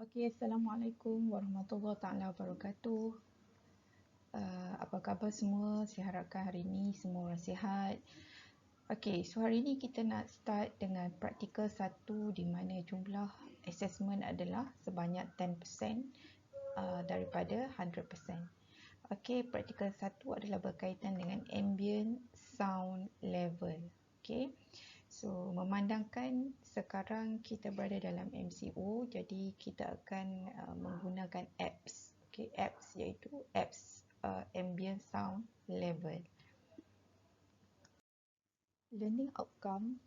Okey, Assalamualaikum warahmatullahi taala wabarakatuh. Apa khabar semua? Saya harapkan hari ini semua orang sihat. Okey, so hari ini kita nak start dengan praktikal 1 di mana jumlah assessment adalah sebanyak 10% daripada 100%. Okey, praktikal 1 adalah berkaitan dengan ambient sound level. Okey. So, memandangkan sekarang kita berada dalam MCO, jadi kita akan menggunakan apps. Okay, apps iaitu apps ambient sound level. Learning outcome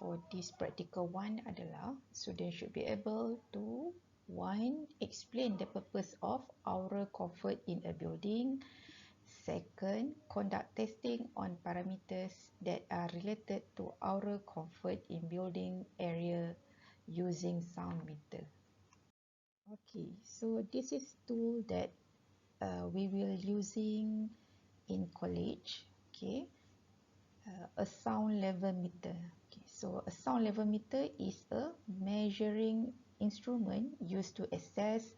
for this practical 1 adalah students should be able to 1. Explain the purpose of aural comfort in a building. Second, conduct testing on parameters that are related to aural comfort in building area using sound meter. Okay, so this is tool that we will using in college. Okay, a sound level meter. Okay, so a sound level meter is a measuring instrument used to assess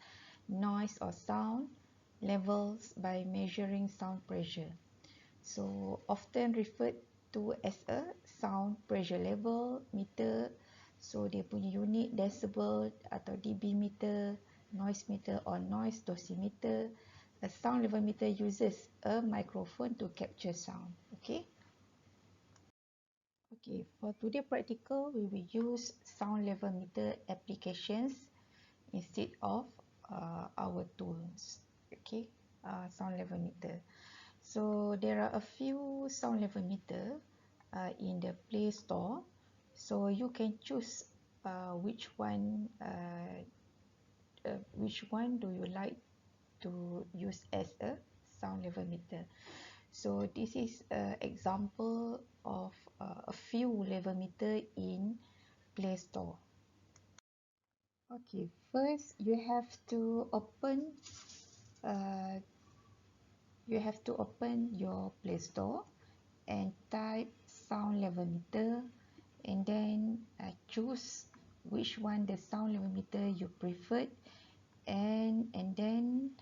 noise or sound levels by measuring sound pressure. So often referred to as a sound pressure level meter. So dia punya unit decibel atau dB meter, noise meter or noise dosimeter. A sound level meter uses a microphone to capture sound. Okay. Okay, for today practical, we will use sound level meter applications instead of our tools. Okay, sound level meter. So there are a few sound level meter in the Play Store. So you can choose which one do you like to use as a sound level meter. So this is an example of a few level meter in Play Store. Okay, first you have to open your Play Store and type sound level meter, and then choose which one the sound level meter you preferred, and then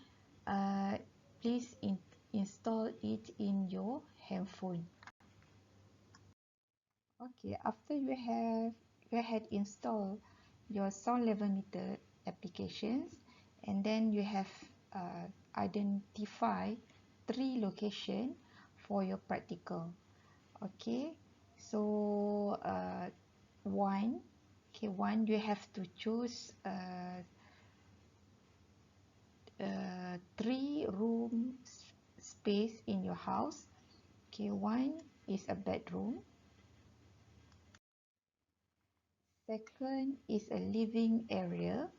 please install it in your handphone. Okay, after you had installed your sound level meter applications, and then you have identified 3 locations for your practical. Okay, so one you have to choose 3 room space in your house. Okay, one is a bedroom. Second is a living area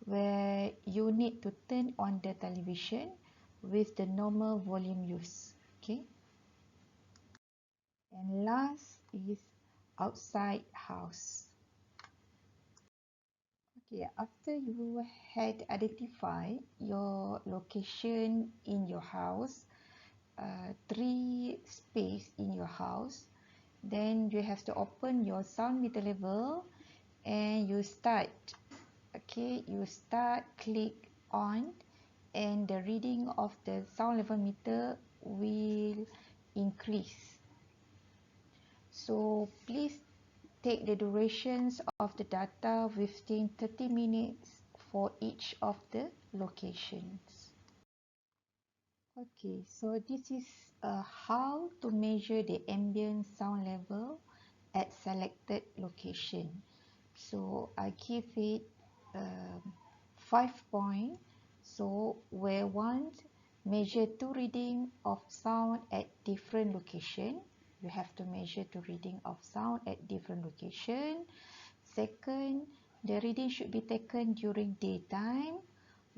where you need to turn on the television with the normal volume use. Okay. And last is outside house. Okay, after you had identified your location in your house, 3 space in your house, then you have to open your sound meter level and you start. Okay, you start, click on, and the reading of the sound level meter will increase. So please take the durations of the data within 30 minutes for each of the locations. Okay, so this is how to measure the ambient sound level at selected location. So I give it 5 points. So where one, measure 2 reading of sound at different location. You have to measure 2 reading of sound at different location. Second, the reading should be taken during daytime,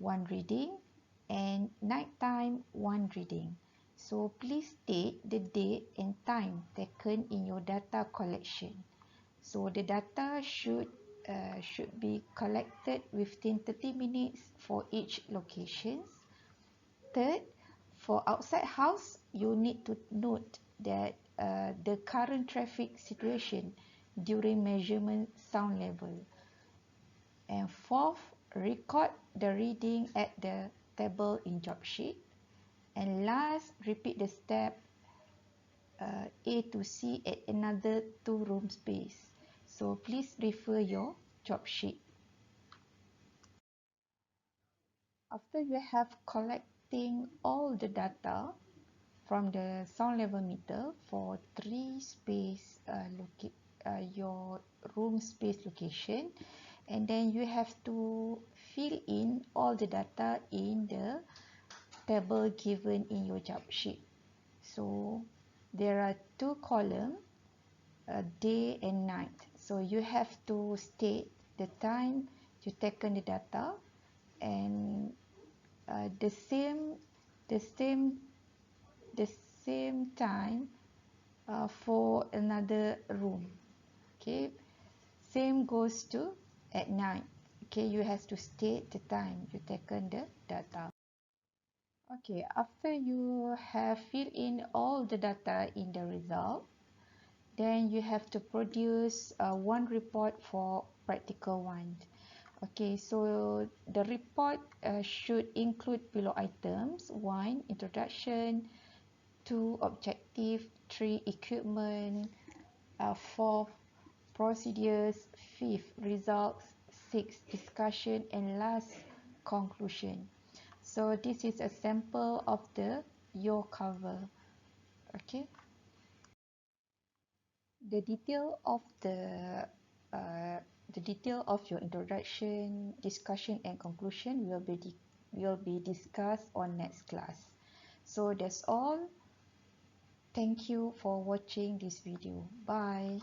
1 reading, and nighttime, 1 reading. So please state the date and time taken in your data collection. So the data should be collected within 30 minutes for each location. Third, for outside house, you need to note that the current traffic situation during measurement sound level. And fourth, record the reading at the table in job sheet. And last, repeat the step A to C at another 2-room space. So please refer your job sheet. After you have collecting all the data from the sound level meter for 3 space your room space location, and then you have to fill in all the data in the table given in your job sheet. So there are 2 columns, day and night. So you have to state the time you taken the data, and the same time for another room. Okay, same goes to at night. Okay, you have to state the time you taken the data. Okay, after you have filled in all the data in the result, then you have to produce one report for practical one. Okay, so the report should include below items: 1, introduction; 2, objective; 3, equipment; 4, procedures; 5, results; 6, discussion; and last, conclusion. So this is a sample of your cover. Okay. The detail of the detail of your introduction, discussion, and conclusion will be discussed on next class. So that's all. Thank you for watching this video. Bye.